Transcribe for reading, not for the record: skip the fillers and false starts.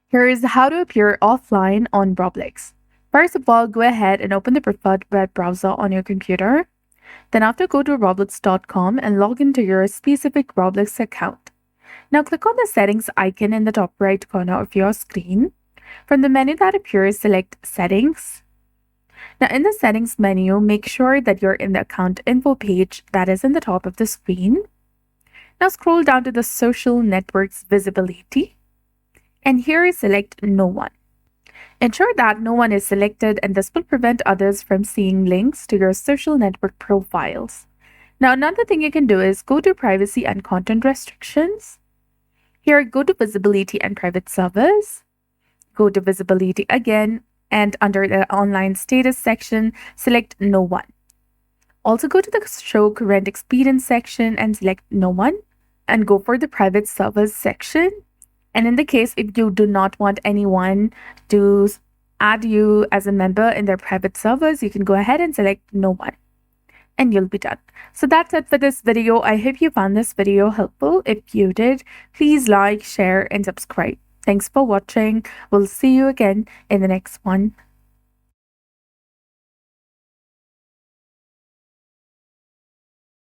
Here's how to appear offline on Roblox. First of all, go ahead and open the preferred web browser on your computer. Then after, go to roblox.com and log into your specific Roblox account. Now click on the settings icon in the top right corner of your screen. From the menu that appears, select Settings. Now in the Settings menu, make sure that you're in the account info page that is in the top of the screen. Now scroll down to the Social Networks Visibility. And here select No One. Ensure that no one is selected, and this will prevent others from seeing links to your social network profiles. Now, another thing you can do is go to Privacy and Content Restrictions. Here, go to Visibility and Private Servers. Go to Visibility again, and under the Online Status section, select No One. Also, go to the Show Current Experience section and select No One, and go for the Private Servers section. And in the case, if you do not want anyone to add you as a member in their private servers, you can go ahead and select No One, and you'll be done. So that's it for this video. I hope you found this video helpful. If you did, please like, share, and subscribe. Thanks for watching. We'll see you again in the next one.